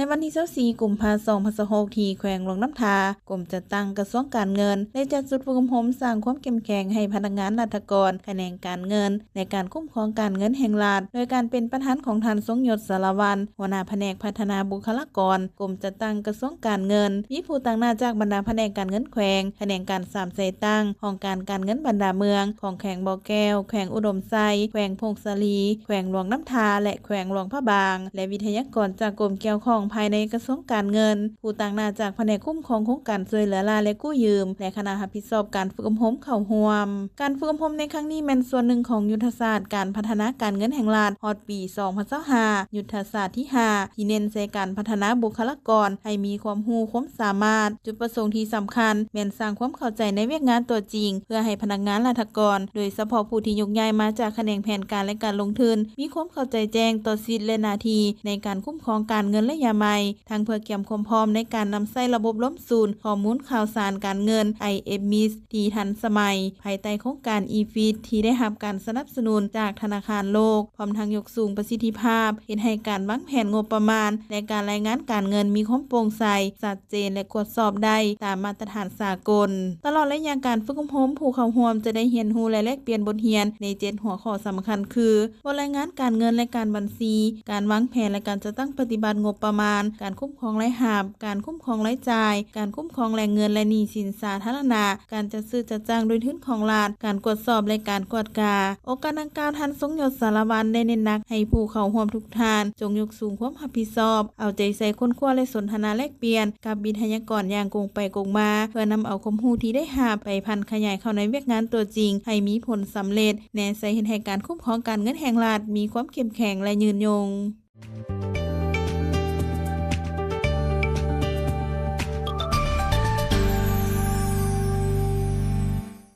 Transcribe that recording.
ในวันที่24กุมภาพันธ์2026ที่แขวงหลวงน้ำทากรมจัดตั้งกระทรวงการเงินได้จัดจุดฝึกอบรมสร้างความเข้มแข็งให้พนักงานราชการแขนงการเงินในการคุ้มครองการเงินแห่งรัฐโดยการเป็นประธานของท่านทรงยศสารวัตรหัวหน้าแผนกพัฒนาบุคลากรกรมจัดตั้งกระทรวงการเงินมีผู้ตั้งหน้าจากบรรดาแผนกการเงินแขวงแผนกการ3ไสตั้งของการเงินบรรดาเมืองของแขวงบ่อแก้วแขวงอุดมไซแขวงพงศาลีแขวงหลวงน้ำทาและแขวงหลวงพระบางและวิทยากรจากกรมเกี่ยวข้องภายในกระทรวงการเงินผู้ตั้งหน้าจากแผนกคุ้มครองโครงการช่วยเหลือรายและกู้ยืมและคณะรับผิดชอบการฝึกอบรมเข้าร่วมการฝึกอบรมในครั้งนี้แม่นส่วนหนึ่งของยุทธศาสตร์การพัฒนาการเงินแห่งรัฐฮอดปี2025ยุทธศาสตร์ที่5ที่เน้นใส่การพัฒนาบุคลากรให้มีความรู้ความสามารถจุดประสงค์ที่สำคัญแม่นสร้างความเข้าใจในเวียกงานตัวจริงเพื่อให้พนักงานราชการโดยเฉพาะผู้ที่ยกย้ายมาจากแขนงแผนการและการลงทุนมีความเข้าใจแจ้งต่อสิทธิและหน้าที่ในการคุ้มครองการเงินระยะใหม่ทั้งเพื่อเตรียมความพร้อมในการนำใช้ระบบล้มศูนย์ข้อมูลข่าวสารการเงิน IMS ที่ทันสมัยภายใต้โครงการ eFIT ที่ได้รับการสนับสนุนจากธนาคารโลกพร้อมทั้งยกสูงประสิทธิภาพเฮ็ดให้การวางแผนงบประมาณและการรายงานการเงินมีความโปร่งใสชัดเจนและตรวจสอบได้ตามมาตรฐานสากลตลอดระยะการฝึกอบรมผู้เข้าร่วมจะได้เรียนรู้และแลกเปลี่ยนบทเรียนใน7หัวข้อสำคัญคือบทรายงานการเงินและการบัญชีการวางแผนและการจัดตั้งปฏิบัติงบประมาณการคุ้มครองรายรับการคุ้มครองรายจ่ายการคุ้มครองแหล่งเงินและหนี้สินสาธารณะการจัดซื้อจัดจ้างโดยทุนของรัฐการตรวจสอบและการกวดกาโอกาสดังกล่าวท่านทรงยศสารวัตรได้เน้นหนักให้ผู้เข้าร่วมทุกท่านจงยกสูงความรับผิดชอบเอาใจใส่ค้นคว้าและสนทนาแลกเปลี่ยนกับวิทยากรอย่างกงไปกงมาเพื่อนำเอาความรู้ที่ได้รับไปพันขยายเข้าในเวียกงานตัวจริงให้มีผลสำเร็จแน่ใส่เฮ็ดให้การคุ้มครองการเงินแห่งรัฐมีความเข้มแข็งและยืนยง